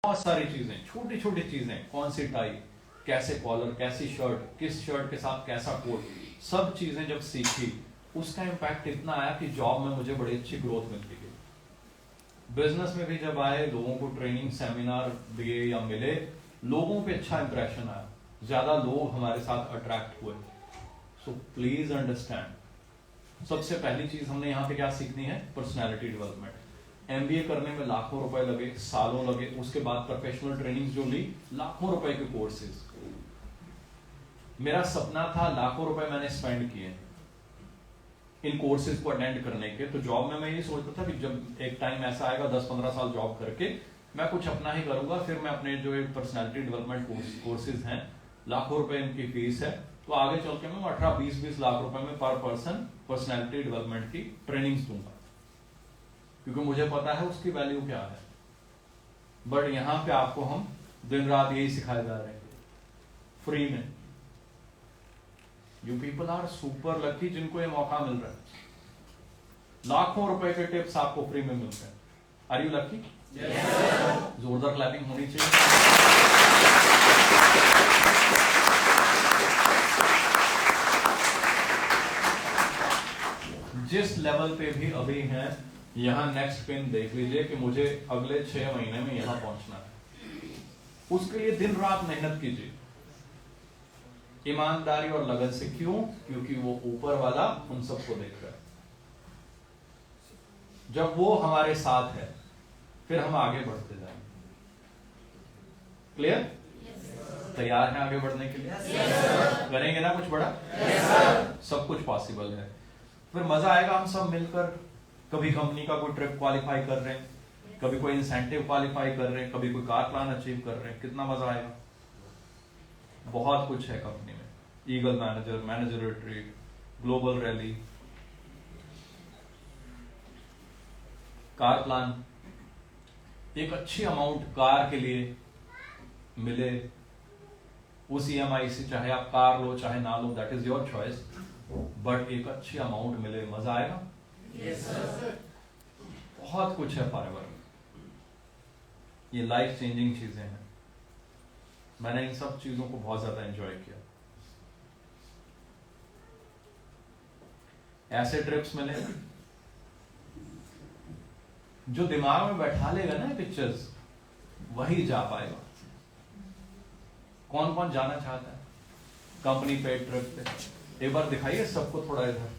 बहुत सारी चीजें, छोटी छोटी चीजें, कौन सी टाई, कैसे कॉलर, कैसी शर्ट, किस शर्ट के साथ कैसा कोट, सब चीजें जब सीखी उसका इम्पैक्ट इतना आया कि जॉब में मुझे बड़ी अच्छी ग्रोथ मिलती गई। बिजनेस में भी जब आए, लोगों को ट्रेनिंग सेमिनार दिए या मिले, लोगों पे अच्छा इंप्रेशन आया, ज्यादा लोग हमारे साथ अट्रैक्ट हुए। सो प्लीज अंडरस्टैंड, सबसे पहली चीज हमने यहाँ पे क्या सीखनी है? Personality development. एमबीए करने में लाखों रुपए लगे, सालों लगे, उसके बाद प्रोफेशनल ट्रेनिंग जो ली, लाखों रुपए के कोर्सेज। मेरा सपना था, लाखों रुपए मैंने स्पेंड किए इन कोर्सेज को अटेंड करने के। तो जॉब में मैं ये सोचता था कि जब एक टाइम ऐसा आएगा 10-15 साल जॉब करके मैं कुछ अपना ही करूंगा, फिर मैं अपने जो पर्सनैलिटी डेवलपमेंट कोर्सेज हैं, लाखों रुपए इनकी फीस है, तो आगे चल के मैं 18-20 लाख रुपए में पर पर्सन पर्सनैलिटी डेवलपमेंट की ट्रेनिंग्स दूंगा, क्योंकि मुझे पता है उसकी वैल्यू क्या है। बट यहां पे आपको हम दिन रात यही सिखाए जा रहे हैं फ्री में। You people are super lucky जिनको ये मौका मिल रहा है। लाखों रुपए के टिप्स आपको फ्री में मिलते हैं। Are you lucky? जोरदार क्लैपिंग होनी चाहिए। जिस लेवल पे भी अभी हैं, यहां नेक्स्ट पिन देख लीजिए कि मुझे अगले 6 महीने में यहां पहुंचना है। उसके लिए दिन रात मेहनत कीजिए, ईमानदारी और लगन से। क्यों? क्योंकि वो ऊपर वाला उन सबको देख रहा है। जब वो हमारे साथ है फिर हम आगे बढ़ते जाएंगे। क्लियर? तैयार हैं आगे बढ़ने के लिए? करेंगे ना कुछ बड़ा? सब कुछ पॉसिबल है। फिर मजा आएगा हम सब मिलकर। कभी कंपनी का कोई ट्रिप क्वालिफाई कर रहे हैं, कभी कोई इंसेंटिव क्वालिफाई कर रहे हैं, कभी कोई कार प्लान अचीव कर रहे हैं। कितना मजा आएगा। बहुत कुछ है कंपनी में, eagle manager retreat, global rally, car plan. एक अच्छी अमाउंट कार के लिए मिले, उस ईएमआई से चाहे आप कार लो चाहे ना लो, that is your choice, but एक अच्छी अमाउंट मिले, मजा आएगा। yes, बहुत कुछ है फॉरएवर में, ये लाइफ चेंजिंग चीजें हैं। मैंने इन सब चीजों को बहुत ज्यादा एंजॉय किया। ऐसे ट्रिप्स मिले जो दिमाग में बैठा लेगा ना पिक्चर्स, वही जा पाएगा। कौन कौन जाना चाहता है कंपनी पेड ट्रिप पे? एक बार दिखाइए सबको, थोड़ा इधर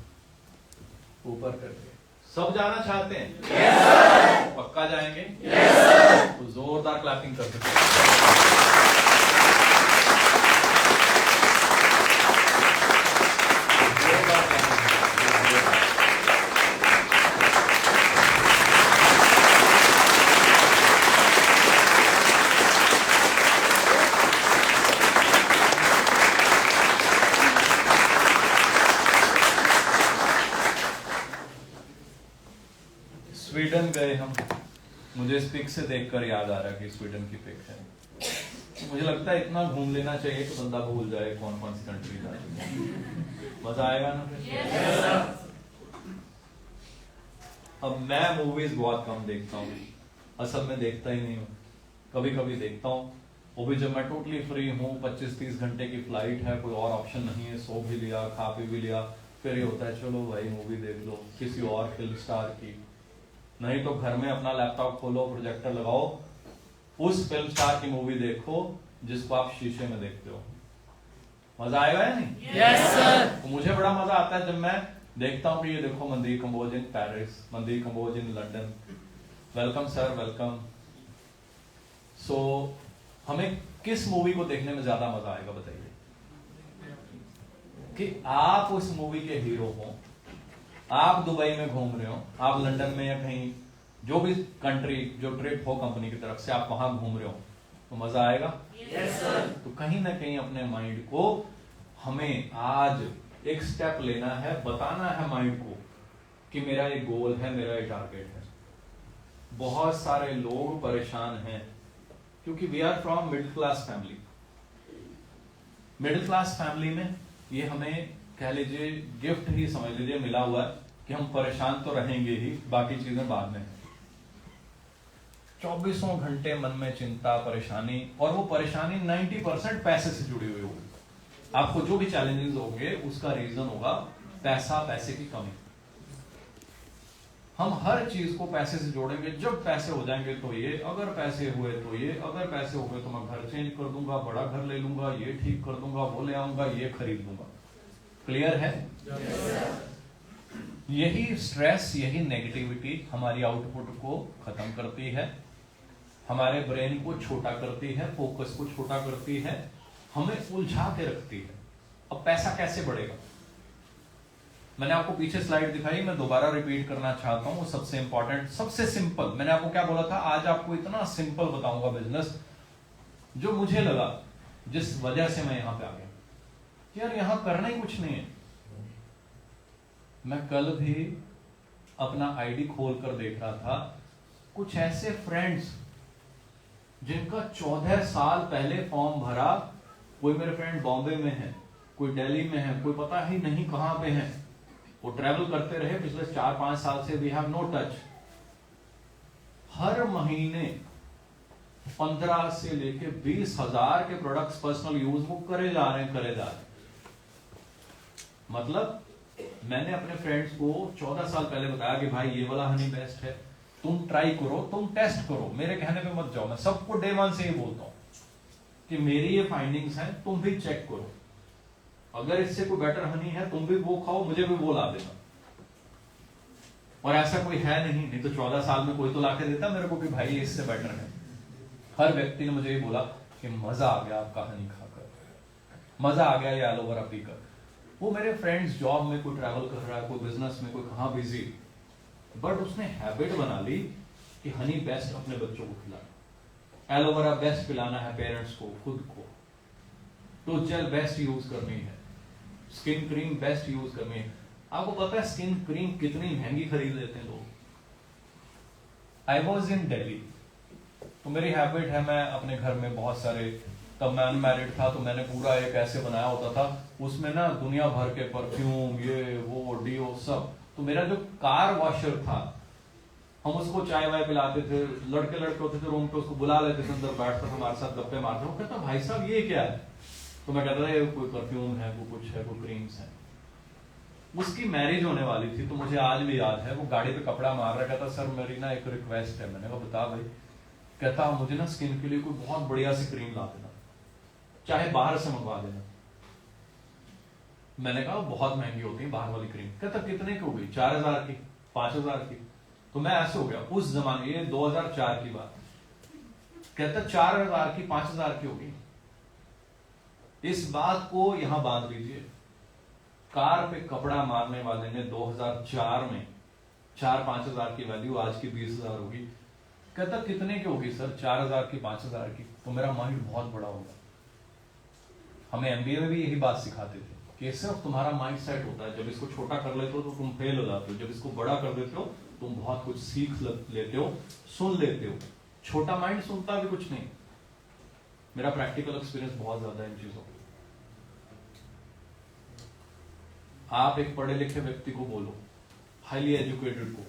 ऊपर करके। सब जाना चाहते हैं? yes, पक्का जाएंगे? yes, तो जोरदार क्लैपिंग कर सकते हैं। स्वीडन गए हम, मुझे इस पिक से देखकर याद आ रहा है कि स्वीडन की पिक है। मुझे लगता है इतना घूम लेना चाहिए कि बंदा भूल जाए कौन कौन सी कंट्री जा रही है। मजा आएगा ना? yes. अब मैं मूवीज बहुत कम देखता हूँ, असल में देखता ही नहीं हूँ, कभी कभी देखता हूँ, वो भी जब मैं टोटली फ्री हूँ। 25-30 घंटे की फ्लाइट है, कोई और ऑप्शन नहीं है, सो भी लिया, खा पी भी लिया, फिर ये होता है चलो भाई मूवी देख लो किसी और फिल्म स्टार की। नहीं तो घर में अपना लैपटॉप खोलो, प्रोजेक्टर लगाओ, उस फिल्म स्टार की मूवी देखो जिसको आप शीशे में देखते हो। मजा आएगा या नहीं? yes, sir. तो मुझे बड़ा मजा आता है जब मैं देखता हूँ कि ये देखो Mandeep Kamboj in Paris, Mandeep Kamboj in London, welcome sir welcome. So हमें किस मूवी को देखने में ज्यादा मजा आएगा बताइए? कि आप उस मूवी के हीरो हो, आप दुबई में घूम रहे हो, आप लंदन में या कहीं जो भी कंट्री जो ट्रिप हो कंपनी की तरफ से, आप वहां घूम रहे हो, तो मजा आएगा। yes, sir. तो कहीं ना कहीं अपने माइंड को हमें आज एक स्टेप लेना है, बताना है माइंड को कि मेरा ये गोल है, मेरा ये टारगेट है। बहुत सारे लोग परेशान हैं क्योंकि we are from middle class family. Middle class family में ये हमें कह लीजिए गिफ्ट ही समझ लीजिए मिला हुआ है कि हम परेशान तो रहेंगे ही, बाकी चीजें बाद में। 24 घंटे मन में चिंता परेशानी, और वो परेशानी 90% पैसे से जुड़ी हुई होगी। आपको जो भी चैलेंजेस होंगे उसका रीजन होगा पैसा, पैसे की कमी। हम हर चीज को पैसे से जोड़ेंगे, जब पैसे हो जाएंगे तो ये, अगर पैसे हुए तो ये, अगर पैसे हो गए तो मैं घर चेंज कर दूंगा, बड़ा घर ले लूंगा, ये ठीक कर दूंगा, वो ले आऊंगा, ये खरीद लूंगा। क्लियर है? यही स्ट्रेस, यही नेगेटिविटी हमारी आउटपुट को खत्म करती है, हमारे ब्रेन को छोटा करती है, फोकस को छोटा करती है, हमें उलझा के रखती है। अब पैसा कैसे बढ़ेगा? मैंने आपको पीछे स्लाइड दिखाई, मैं दोबारा रिपीट करना चाहता हूं, सबसे इंपॉर्टेंट, सबसे सिंपल। मैंने आपको क्या बोला था, आज आपको इतना सिंपल बताऊंगा बिजनेस, जो मुझे लगा, जिस वजह से मैं यहां पे आ गया। यार यहां करना ही कुछ नहीं है। मैं कल भी अपना आईडी खोल कर देख रहा था, कुछ ऐसे फ्रेंड्स जिनका 14 साल पहले फॉर्म भरा, कोई मेरे फ्रेंड बॉम्बे में है, कोई दिल्ली में है, कोई पता ही नहीं कहां पे है, वो ट्रैवल करते रहे पिछले 4-5 साल से, वी हैव नो टच। हर महीने 15 से लेके 20,000 के प्रोडक्ट्स पर्सनल यूज वो करे जा रहे हैं। मतलब मैंने अपने फ्रेंड्स को 14 साल पहले बताया कि भाई ये वाला हनी बेस्ट है, तुम ट्राई करो, तुम टेस्ट करो, मेरे कहने पे मत जाओ। मैं सबको डे 1 से ही बोलता हूं कि मेरी ये फाइंडिंग्स हैं, तुम भी चेक करो, अगर इससे कोई बेटर हनी है तुम भी वो खाओ, मुझे भी वो ला देना। और ऐसा कोई है नहीं तो 14 साल में कोई तो लाके देता मेरे को कि भाई इससे बेटर है। हर व्यक्ति ने मुझे ये बोला कि मजा आ गया आपका हनी खाकर, मजा आ गया ये एलोवेरा पीकर। वो मेरे फ्रेंड्स जॉब में, कोई ट्रैवल कर रहा है, कोई बिजनेस में, कोई कहां बिजी, बट उसने हैबिट बना ली कि हनी बेस्ट अपने बच्चों को खिलाना, एलोवेरा बेस्ट पिलाना है पेरेंट्स को, खुद को, तो जेल बेस्ट यूज करनी है, स्किन क्रीम बेस्ट यूज करनी है। आपको पता है स्किन क्रीम कितनी महंगी खरीद लेते हैं लोग। आई वॉज इन दिल्ली, तो मेरी हैबिट है, मैं अपने घर में बहुत सारे, तब मैं अनमैरिड था तो मैंने पूरा एक ऐसे बनाया होता था, उसमें ना दुनिया भर के परफ्यूम, ये वो डीओ सब। तो मेरा जो कार वॉशर था, हम उसको चाय वाय पिलाते थे, लड़के होते थे रूम पे, उसको बुला लेते थे अंदर, बैठकर हमारे साथ गप्पे मारते। वो कहता भाई साहब ये क्या है? तो मैं कहता था ये कोई परफ्यूम है, वो कुछ है, कोई क्रीम्स है। उसकी मैरिज होने वाली थी, तो मुझे आज भी याद है, वो गाड़ी पे कपड़ा मार रहा, कहता सर मेरी ना एक रिक्वेस्ट है। मैंने कहा बता भाई। कहता मुझे ना स्किन के लिए कोई बहुत बढ़िया सी क्रीम ला देना, चाहे बाहर से मंगवा देना। मैंने कहा बहुत महंगी होती है बाहर वाली क्रीम। कहता कितने की होगी? 4,000 की, 5,000 की। तो मैं ऐसे हो गया उस जमाने, ये 2004 की बात। कहता 4,000 की, 5,000 की होगी। इस बात को यहां बांध लीजिए, कार पे कपड़ा मारने वाले ने 2004 में 4-5,000 की वैल्यू आज की 20,000 होगी। कहता कितने की होगी सर? 4,000 की, 5,000 की। तो मेरा माइंड बहुत बड़ा होगा। हमें एमबीए में भी यही बात सिखाते थे कि सिर्फ तुम्हारा माइंड सेट होता है, जब इसको छोटा कर लेते हो तो तुम फेल हो जाते हो, जब इसको बड़ा कर देते हो तुम बहुत कुछ सीख लेते हो, सुन लेते हो। छोटा माइंड सुनता भी कुछ नहीं। मेरा प्रैक्टिकल एक्सपीरियंस बहुत ज्यादा है इन चीजों। आप एक पढ़े लिखे व्यक्ति को बोलो, हाईली एजुकेटेड को,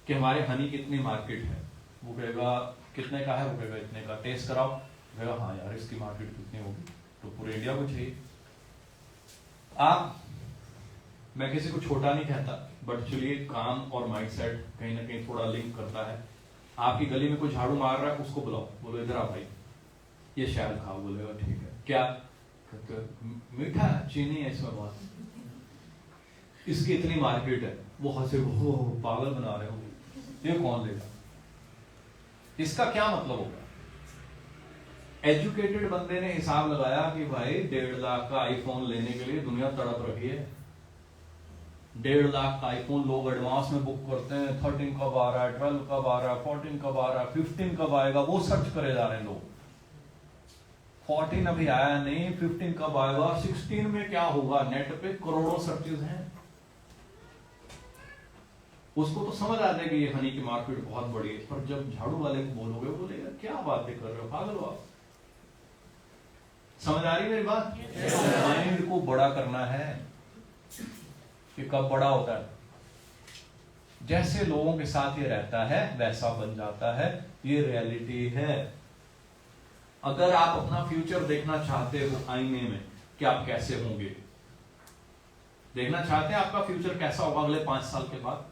कि हमारे हनी की इतनी मार्केट है, वो कहेगा कितने का है? वो कहेगा इतने का। टेस्ट कराओ, कहेगा हाँ यार इसकी मार्केट कितनी होगी, तो पूरे इंडिया को चाहिए। मैं किसी को छोटा नहीं कहता, बट चलिए काम और माइंडसेट कहीं ना कहीं थोड़ा लिंक करता है। आपकी गली में कोई झाड़ू मार रहा है, उसको बुलाओ, बोलो इधर आ भाई, ये शहद खाओ। बोलेगा ठीक है। क्या? मीठा चीनी है इसमें बहुत, इसकी इतनी मार्केट है। वो हंसे, वो पागल बना रहे हो, ये कौन लेगा? इसका क्या मतलब होगा? एजुकेटेड बंदे ने हिसाब लगाया कि भाई 1.5 लाख का आईफोन लेने के लिए दुनिया तड़प रही है। 1.5 लाख का आईफोन लोग एडवांस में बुक करते हैं। 13 कब आ रहा है, 12 कब आ रहा है, 14 कब आ रहा है, 15 कब आएगा, वो सर्च करे जा रहे हैं लोग। 14 अभी आया नहीं, 15 कब आएगा, 16 में क्या होगा। नेट पे करोड़ों सर्चेज हैं। उसको तो समझ आ जाएगी ये हनी की मार्केट बहुत बड़ी है, पर जब झाड़ू वाले को बोलोगे, वो बोलेगा क्या बातें कर रहे हो, पागल हो आप। समझ आ रही मेरी बात? माइंड को बड़ा करना है। कि कब बड़ा होता है? जैसे लोगों के साथ ये रहता है वैसा बन जाता है, ये रियलिटी है। अगर आप अपना फ्यूचर देखना चाहते हो आईने में कि आप कैसे होंगे, देखना चाहते हैं आपका फ्यूचर कैसा होगा अगले 5 साल के बाद,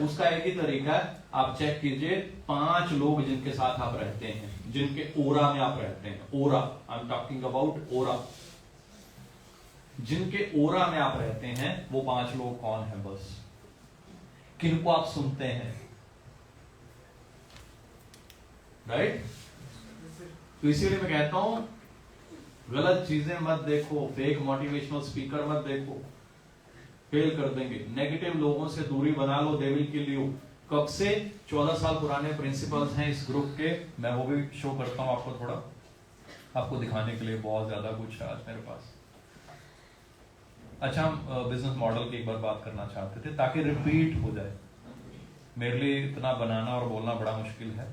उसका एक ही तरीका है, आप चेक कीजिए 5 लोग जिनके साथ आप रहते हैं, जिनके ओरा में आप रहते हैं, ओरा, आई एम टॉकिंग अबाउट ओरा, जिनके ओरा में आप रहते हैं वो 5 लोग कौन है, बस किनको आप सुनते हैं, राइट? तो इसीलिए मैं कहता हूं गलत चीजें मत देखो, फेक मोटिवेशनल स्पीकर मत देखो, फेल कर देंगे। नेगेटिव लोगों से दूरी बना लो, दे विल किल यू। कब से? 14 साल पुराने प्रिंसिपल्स हैं इस ग्रुप के, मैं वो भी शो करता हूं आपको, थोड़ा आपको दिखाने के लिए, बहुत ज्यादा कुछ है आज मेरे पास। अच्छा, हम बिजनेस मॉडल की एक बार बात करना चाहते थे ताकि रिपीट हो जाए। मेरे लिए इतना बनाना और बोलना बड़ा मुश्किल है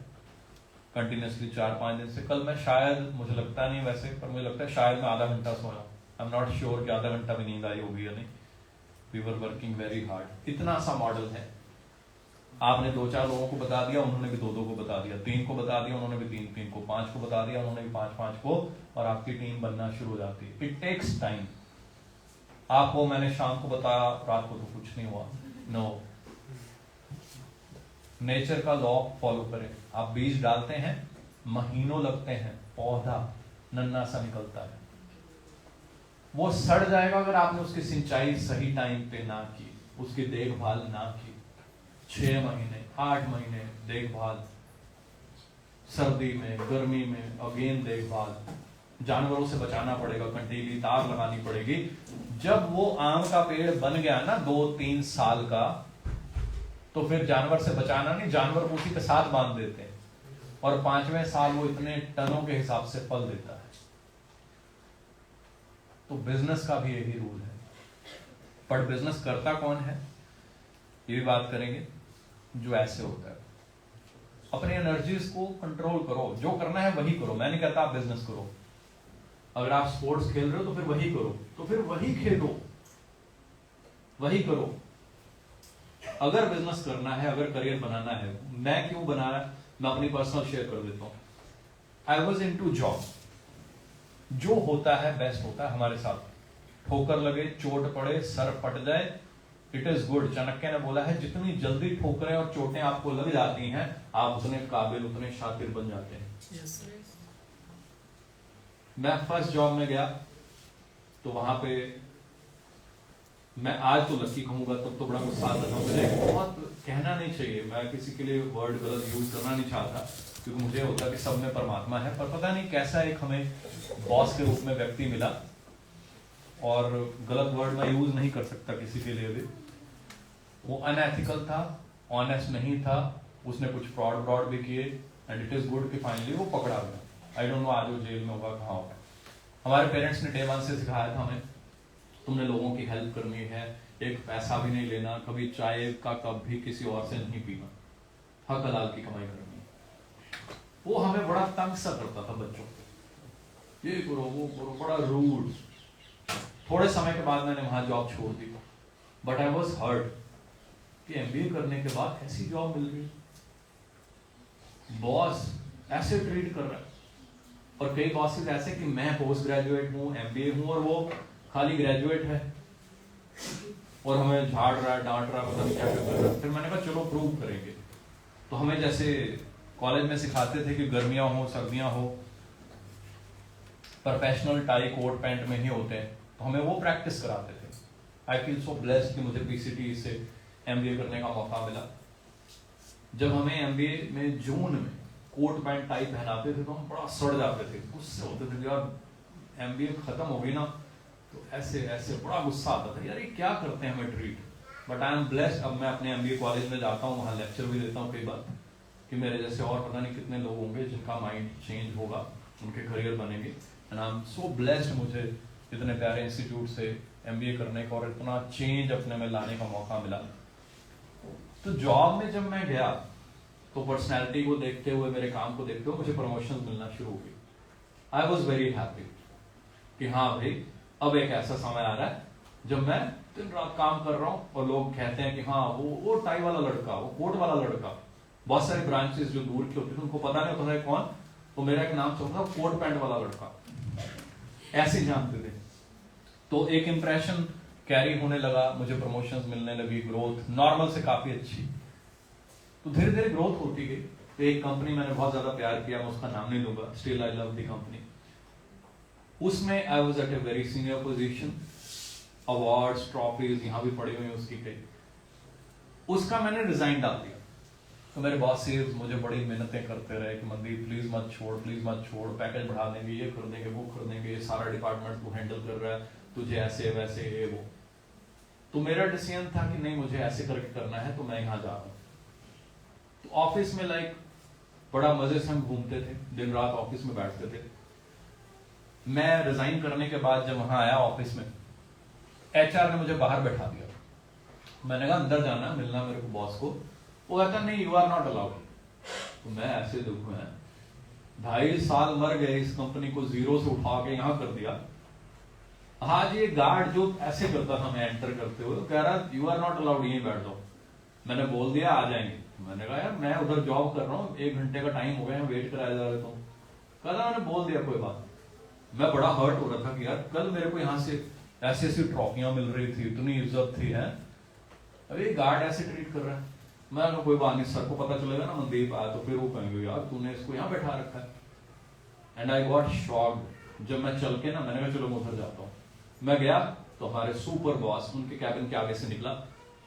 कंटिन्यूसली 4-5 दिन से। कल मैं शायद, मुझे लगता नहीं वैसे, पर मुझे लगता है शायद मैं आधा घंटा सोया, आई एम नॉट श्योर कि आधा घंटा भी नींद आई होगी या नहीं। We were working very hard. इतना सा मॉडल है, आपने 2-4 लोगों को बता दिया, उन्होंने भी 2-2 को बता दिया, 3 को बता दिया, उन्होंने भी 3-3 को, 5 को बता दिया, उन्होंने भी 5-5 को, और आपकी टीम बनना शुरू हो जाती है। It takes time. आपको मैंने शाम को बताया, रात को तो कुछ नहीं हुआ। नो, नेचर का लॉ फॉलो करें। आप बीज डालते हैं, महीनों लगते हैं, पौधा नन्ना सा निकलता है, वो सड़ जाएगा अगर आपने उसकी सिंचाई सही टाइम पे ना की, उसकी देखभाल ना की। 6 महीने 8 महीने देखभाल, सर्दी में गर्मी में अगेन देखभाल, जानवरों से बचाना पड़ेगा, कंटीली तार लगानी पड़ेगी। जब वो आम का पेड़ बन गया ना 2-3 साल का, तो फिर जानवर से बचाना नहीं, जानवर उसी के साथ बांध देते हैं, और 5वें साल वो इतने टनों के हिसाब से फल देता है। तो बिजनेस का भी यही रूल है। पर बिजनेस करता कौन है, ये भी बात करेंगे, जो ऐसे होता है। अपनी एनर्जीज को कंट्रोल करो, जो करना है वही करो। मैं नहीं कहता आप बिजनेस करो, अगर आप स्पोर्ट्स खेल रहे हो तो फिर वही करो, तो फिर वही खेलो, वही करो। अगर बिजनेस करना है, अगर करियर बनाना है, मैं क्यों बनाया, मैं अपनी पर्सनल शेयर कर देता हूं। I was in two job, जो होता है बेस्ट होता है हमारे साथ। ठोकर लगे, चोट पड़े, सर फट जाए, इट इज गुड। चाणक्य ने बोला है जितनी जल्दी ठोकरें और चोटें आपको लग जाती हैं, आप उतने काबिल, उतने शातिर बन जाते हैं। yes, मैं फर्स्ट जॉब में गया तो वहां पे मैं आज तो लकी कहूंगा, तब तो बड़ा गुस्सा आता था मुझे। बहुत कहना नहीं चाहिए, मैं किसी के लिए वर्ड गलत यूज करना नहीं चाहता, क्योंकि मुझे होता कि सब में परमात्मा है। पर पता नहीं कैसा एक हमें बॉस के रूप में व्यक्ति मिला, और गलत वर्ड मैं यूज नहीं कर सकता किसी के लिए भी। वो अनएथिकल था, ऑनेस्ट नहीं था, उसने कुछ फ्रॉड भी किए, एंड इट इज गुड कि फाइनली वो पकड़ा गया। आई डोंट नो आज वो जेल में होगा, कहाँ होगा। हमारे पेरेंट्स ने डे 1 से सिखाया था हमें, तुमने लोगों की हेल्प करनी है, एक पैसा भी नहीं लेना, कभी चाय का कप भी किसी और से नहीं पीना, हक हलाल की कमाई करनी है। वो हमें बड़ा तंग सा करता था बच्चों, ये करो वो करो, बड़ा रूड। थोड़े समय के बाद मैंने वहां जॉब छोड़ दी, बट आई वॉज हर्ट कि एमबीए करने के बाद ऐसी जॉब मिल गई, बॉस ऐसे ट्रीट कर रहा है। और कई बॉसेस ऐसे कि मैं पोस्ट ग्रेजुएट हूँ, एमबीए हूँ, और वो खाली ग्रेजुएट है, और हमें झाड़ रहा है, डांट रहा है, पता नहीं क्या कर रहा है। फिर मैंने कहा चलो प्रूव करेंगे। तो हमें जैसे कॉलेज में सिखाते थे कि गर्मियां हो सर्दियां हो, प्रोफेशनल टाई कोट पैंट में ही होते हैं, तो हमें वो प्रैक्टिस कराते थे। आई फील सो ब्लेस्ड कि मुझे पीसीटी से एमबीए करने का मौका मिला। जब हमें एमबीए में जून में कोट पैंट टाई पहनाते थे तो हम बड़ा सड़ जाते थे, गुस्से होते थे यार एमबीए खत्म हो गई ना, तो ऐसे ऐसे बड़ा गुस्सा आता था, यार ये क्या करते हैं हमें treat. But I am blessed, अब मैं अपने एमबीए कॉलेज में जाता हूँ, वहाँ लेक्चर भी देता हूँ कई बार, कि मेरे जैसे और पता नहीं कितने लोग होंगे जिनका माइंड चेंज होगा, उनके करियर बनेंगे। And I am so blessed, मुझे इतने प्यारे इंस्टीट्यूट से एमबीए करने का और इतना चेंज अपने में लाने का मौका मिला। तो जॉब में जब मैं गया तो पर्सनैलिटी को देखते हुए, मेरे काम को देखते हुए मुझे प्रमोशन मिलना शुरू हो गई। आई वॉज वेरी हैप्पी कि हाँ भाई अब एक ऐसा समय आ रहा है जब मैं दिन रात काम कर रहा हूँ और लोग कहते हैं कि हाँ वो टाई वाला लड़का, वो कोट वाला लड़का। बहुत सारे ब्रांचेस जो दूर के होते थे उनको पता नहीं होता है कौन, तो मेरा एक नाम चलता था कोट पैंट वाला लड़का, ऐसे जानते थे। तो एक इंप्रेशन कैरी होने लगा, मुझे प्रमोशंस मिलने लगी, ग्रोथ नॉर्मल से काफी अच्छी। तो धीरे धीरे ग्रोथ होती गई। तो एक कंपनी मैंने बहुत ज्यादा प्यार किया, मैं उसका नाम नहीं लूंगा, still I love the company. उसमें I was at a very senior position, awards trophies यहाँ भी पड़ी हुई उसकी कई। उसका मैंने रिजाइन डाल दिया। तो मेरे बॉसेस मुझे बड़ी मेहनतें करते रहे कि मनदीप प्लीज मत छोड़, प्लीज मत छोड़, पैकेज बढ़ा देंगे, ये कर देंगे, वो कर देंगे, ये सारा डिपार्टमेंट तू हैंडल कर रहा है, तुझे ऐसे वैसे ये वो। तो मेरा डिसीजन था कि नहीं, मुझे ऐसे करके करना है, तो मैं यहाँ जा रहा हूँ। तो ऑफिस में लाइक बड़ा मजे से हम घूमते थे, दिन रात ऑफिस में बैठते थे। मैं रिजाइन करने के बाद जब वहां आया ऑफिस में, एचआर ने मुझे बाहर बैठा दिया। मैंने कहा अंदर जाना, मिलना मेरे को बॉस को। वो कहता नहीं, यू आर नॉट अलाउड। तो मैं ऐसे देखूं, है 2.5 साल मर गए, इस कंपनी को जीरो से उठा के यहाँ कर दिया। आज ये गार्ड जो ऐसे करता था मैं एंटर करते हुए, कह रहा यू आर नॉट अलाउड, यहीं बैठ जाओ। मैंने बोल दिया आ जाएंगे। मैंने कहा यार मैं उधर जॉब कर रहा हूँ, 1 घंटे का टाइम हो गया, वेट कराया जा रहे तुम। कहता मैंने बोल दिया कोई बात। मैं बड़ा हर्ट हो रहा था कि यार कल मेरे को यहाँ से ऐसी ऐसी ट्रॉफियां मिल रही थी, इतनी इज्जत थी, है अभी गार्ड ऐसे ट्रीट कर रहा है। मैं कोई बात नहीं, सर को पता चलेगा ना मनदीप आया तो फिर वो कहेंगे यार तूने इसको यहाँ बैठा रखा है। And I got shocked. जब मैं चल के ना, मैंने कहा चलो मैं उधर जाता हूँ। मैं गया तो हमारे सुपर बॉस उनके कैबिन के आगे से निकला,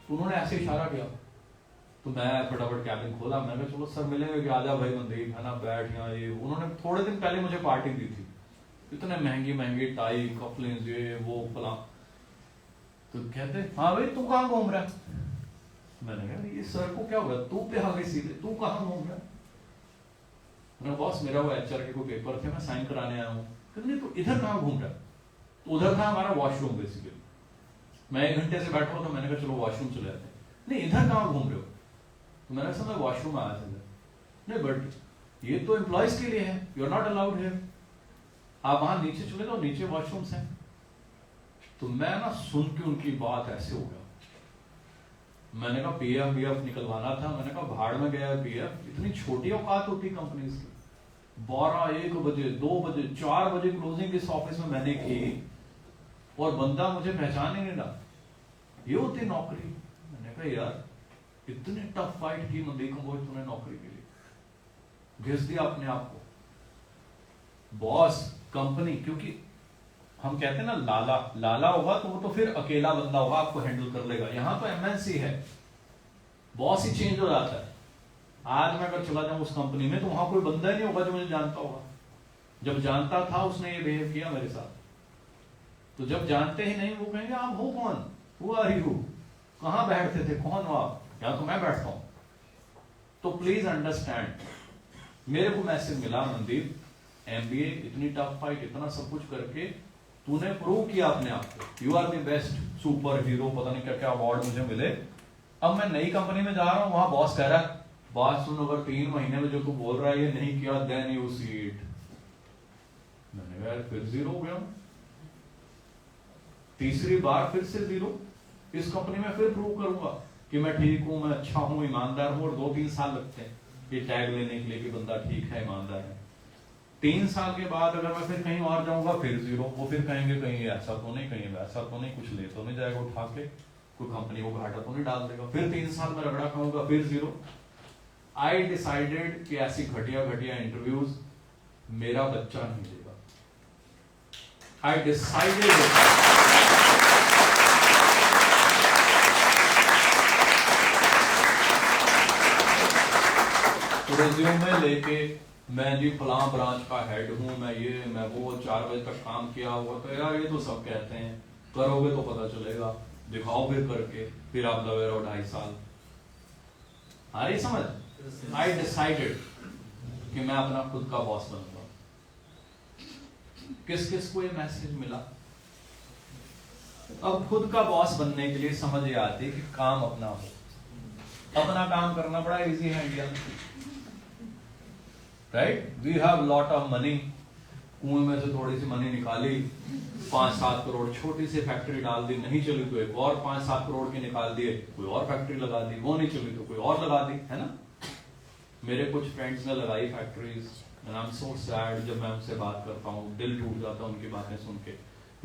उन्होंने ऐसे इशारा किया। तो मैं फटाफट कैबिन खोला, मैंने कहा चलो सर मिलेंगे कि आजा भाई मनदीप, है ना, बैठ यहाँ। ये उन्होंने थोड़े दिन पहले मुझे पार्टी दी थी, इतने महंगी महंगी टाई कपलिंग ये वो फला। तो कहते हाँ भाई तू कहाँ घूम रहा है? मैंने कहा ये सर को क्या होगा, तू पे आ गई सीधे, तू कहाँ घूम रहा है? मैंने बॉस मेरा वो एचआर के कोई पेपर थे, मैं साइन कराने आया हूँ। कहते नहीं तो इधर कहाँ घूम रहा है? तो उधर था हमारा वॉशरूम बेसिकली। मैं 1 घंटे से बैठा हुआ तो मैंने कहा चलो वॉशरूम चले जाते। नहीं इधर कहाँ घूम रहे हो? तो मैंने कहा मैं वॉशरूम आया था। नहीं बट ये तो एम्प्लॉयज के लिए है, you are not allowed here, आप वहां नीचे चले जाओ, नीचे वॉशरूम्स हैं। तो मैं ना सुन के उनकी बात ऐसे हो गया। मैंने कहा पीएफ निकलवाना था। मैंने कहा भाड़ में गया पीएफ, इतनी छोटी औकात होती कंपनीज की। 12, 1 बजे, 2 बजे, 4 बजे क्लोजिंग इस ऑफिस में मैंने की और बंदा मुझे पहचान ही नहीं रहा। ये होती नौकरी। मैंने कहा यार इतनी टफ फाइट की मनदीप कंबोज तूने नौकरी के लिए, घिस दिया अपने आप को। बॉस कंपनी, क्योंकि हम कहते हैं ना लाला होगा तो वो तो फिर अकेला बंदा होगा, आपको हैंडल कर लेगा। यहां तो एमएनसी है, बॉस ही चेंज हो जाता है। आज मैं अगर चला जाऊं उस कंपनी में तो वहां कोई बंदा ही नहीं होगा जो मुझे जानता होगा। जब जानता था उसने ये बिहेव किया मेरे साथ, तो जब जानते ही नहीं वो कहेंगे आप हो कौन, हु आर यू, कहां बैठते थे, कौन हो आप? या तो मैं बैठता हूं। तो प्लीज अंडरस्टैंड, मेरे को मैसेज मिला मनदीप एमबीए इतनी टफ फाइट, इतना सब कुछ करके तूने प्रूव किया अपने आप को, you are the best superhero, पता नहीं क्या क्या अवार्ड मुझे मिले। अब मैं नई कंपनी में जा रहा हूं, वहां बॉस कह रहा है बात सुन, अगर 3 महीने में जो तू बोल रहा है ये नहीं किया देन यू सी इट। मैंने कहा फिर जीरो हो गया, तीसरी बार फिर से जीरो। इस कंपनी में फिर प्रूव करूंगा कि मैं ठीक हूं, मैं अच्छा हूं, ईमानदार हूं। और 2-3 साल लगते हैं ये टैग लेने के लिए कि बंदा ठीक है, ईमानदार है। 3 साल के बाद अगर मैं फिर कहीं और जाऊंगा फिर जीरो। वो फिर कहेंगे कहीं ऐसा तो नहीं, कहीं वैसा तो नहीं, कुछ ले तो नहीं जाएगा उठा के, कोई कंपनी को घाटा तो नहीं डाल देगा। फिर 3 साल में रगड़ा खाऊंगा, फिर जीरो। आई डिसाइडेड कि ऐसी घटिया घटिया इंटरव्यूज मेरा बच्चा नहीं देगा। आई डिसाइडेड रिज्यूमे लेके मैं जी फलां ब्रांच का हेड हूं, मैं ये मैं वो, 4 बजे तक काम किया हुआ। तो यार ये तो सब कहते हैं, करोगे तो पता चलेगा, दिखाओ फिर करके, फिर आप लगे रहो 2.5 साल। आ रही समझ? आई डिसाइडेड कि मैं अपना खुद का बॉस बनूंगा। किस किस को ये मैसेज मिला? अब खुद का बॉस बनने के लिए समझ ये आती है कि काम अपना हो। अपना काम करना बड़ा इजी है इंडिया में, right? We have lot of money, कुएं में से थोड़ी सी मनी निकाली, 5-7 करोड़, छोटी सी फैक्ट्री डाल दी, नहीं चली तो एक और 5-7 करोड़ की निकाल दिए, कोई और फैक्ट्री लगा दी, वो नहीं चली तो कोई और लगा दी, है ना। मेरे कुछ फ्रेंड्स ने लगाई factories, and I am so sad, जब मैं उनसे बात करता हूँ दिल टूट जाता है उनकी बातें सुन के।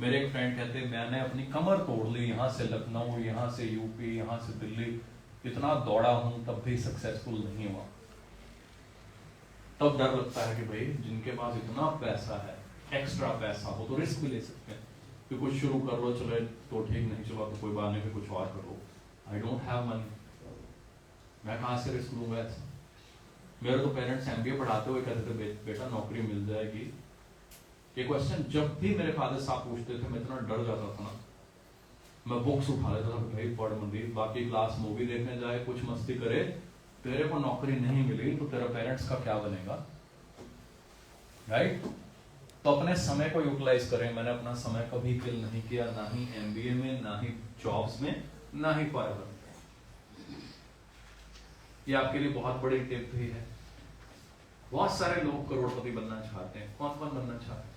मेरे एक फ्रेंड कहते हैं मैंने अपनी कमर तोड़ ली, यहाँ से लखनऊ, यहाँ से यूपी, यहाँ से दिल्ली, इतना दौड़ा हूं तब भी सक्सेसफुल नहीं हुआ। तब डर लगता है कि भाई जिनके पास इतना पैसा है, एक्स्ट्रा पैसा हो, तो रिस्क भी ले सकते हैं कि कुछ शुरू कर लो, चले तो ठीक, नहीं चला तो कोई बात नहीं, फिर कुछ और करो। आई डोंट हैव मनी, मैं कहाँ से रिस्क लूंगा ऐसा। मेरे तो पेरेंट्स एमबीए पढ़ाते हुए कहते थे बेटा नौकरी मिल जाएगी। ये क्वेश्चन जब भी मेरे फादर साहब पूछते थे मैं इतना डर जाता था ना, मैं बुक्स उठा लेता था, भाई पढ़ मंदिर, बाकी क्लास मूवी देखने जाए, कुछ मस्ती करे, तेरे को नौकरी नहीं मिली तो तेरा पेरेंट्स का क्या बनेगा, राइट। तो अपने समय को यूटिलाइज करें। मैंने अपना समय कभी किल नहीं किया, ना ही एमबीए में, ना ही जॉब्स में, ना ही फॉरएवर। ये आपके लिए बहुत बड़ी टिप भी है। बहुत सारे लोग करोड़पति बनना चाहते हैं, कौन कौन बनना चाहते हैं?